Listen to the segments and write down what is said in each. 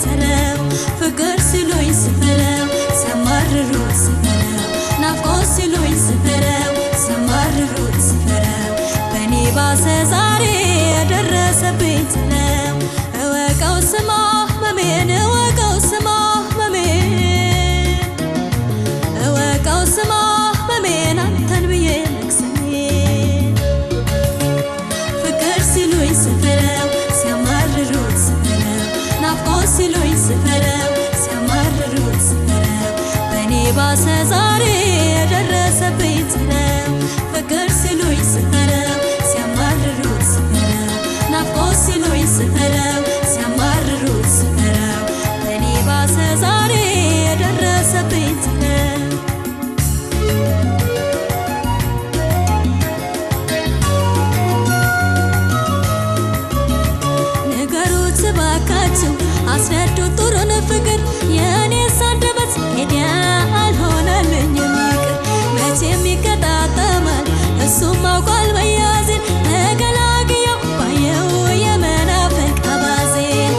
ተለው ፍቅር ሲሉኝ ስፈለው ሲያማርሩት ስፈለው ናፍቆት ሲሉኝ ስፈለው ሲያማርሩት ስፈለው በኔ ባሰ ዛሬ የደረሰብኝ ተለው እወቀው ስማ መሜን እወቀው ስማ መሜን እወቀው ስማ መሜን አንተን ብዬ መክሰሜ ፍቅር ሲሉኝ ስፈለው ሲያማርሩት ስፈለው ናፍቆት ሲሉኝ ስፈለው ሲያማርሩት ስፈለው በኔ ባሰ ዛሬ የደረሰብኝ ተለው ፍቅር ሲሉኝ ስፈለው ሲያማርሩት ስፈለው ናፍቆት ሲሉኝ ስፈለው ሲያማርሩት ስፈለው በኔ ባሰ ዛሬ የደረሰብኝ ተለው ንገሩት እባካችሁ አስረዱት ጥሩን ፍቅር የእኔስ አንደበት ሄዳ አልሆነልኝም ይቅር መቼም ይገጣጠማል እሱም አውቋል መያዜን ተገላግየው ባየው የመናፈቅ አባዜን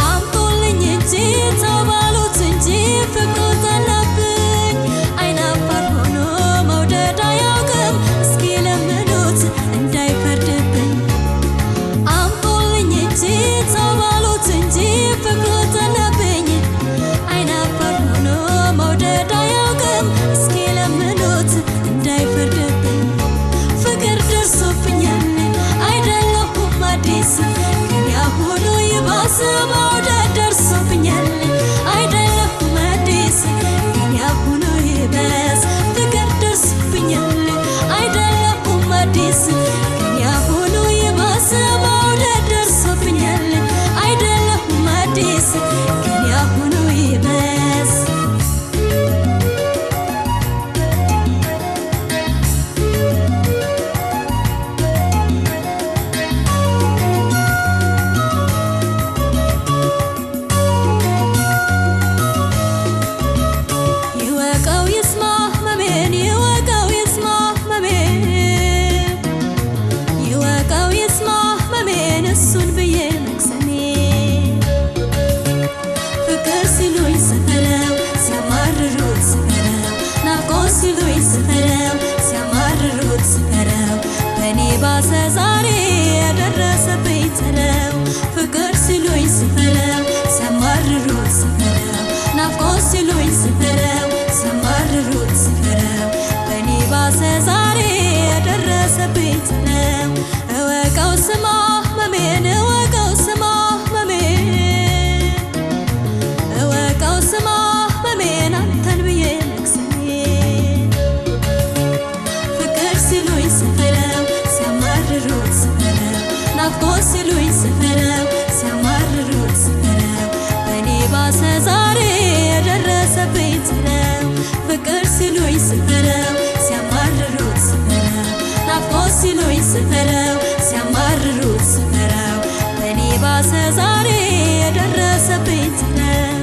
አምጡልኝ እንጂ ተባሉት እንጂ ፍቅሩ ጠላብኝ አይናፋር ሆኖ መውደድ አያውቅም እስኪ ለምኑት እንዳይፈርድብኝ አምጡልኝ እንጂ ተባሉት እንጂ ፍቅሩ ጠላብኝ አይናፋር ሆኖ መውደድ አያውቅም እስኪ ለምኑት እንዳይፈርድብኝ ፍቅር ደርሶብኛል አይደለሁም አዲስ ግን ያሁኑ ይባስ መውደድ ደርሶብኛል አይደለሁም አዲስ ግን ያሁኑ ይባስ ፍቅር ደርሶብኛል አይደለሁም አዲስ ግን ያሁኑ ይባስ መውደድ ደርሶብኛል አይደለሁም አዲስ ግን ያሁኑ ይባስ ይወቀው ይስማ መሜን ይወቀው ይስማ መሜን ይወቀው ይስማ መሜን እሱን ብዬ መክሰሜ ፍቅር ሲሉኝ ስፈለው ሲያማርሩት ስፈለው ናፍቆት ሲሉኝ ስፈለው ሲያማርሩት ስፈለው በኔ ባሰ ዛሬ የደረሰብኝ ተለው ፍቅር ሲሉኝ ስፈለው ሲያማርሩት ስፈለው ናፍቆት ሲሉኝ ስፈለው ሲያማርሩት ስፈለው በኔ ባሰ ዛሬ የደረሰብኝ ተለው እወቀው ስማ መሜን እወቀው ስማ መሜን እወቀው ስማ መሜን አንተን ብዬ መክሰሜ ፍቅር ሲሉኝ ስፈለው ሲያማርሩት ስፈለው ናፍቆት ሲሉኝ ስፈለው ሲያማርሩት ስፈለው በኔ ባሰ ዛሬ የደረሰብኝ ተለው ፍቅር ሲሉኝ ስፈለው ሲያማርሩት ስፈለው ናፍቆት ሲሉኝ ስፈለው ሲያማርሩት ስፈለው በኔ ባሰ ዛሬ የደረሰብኝ ተለው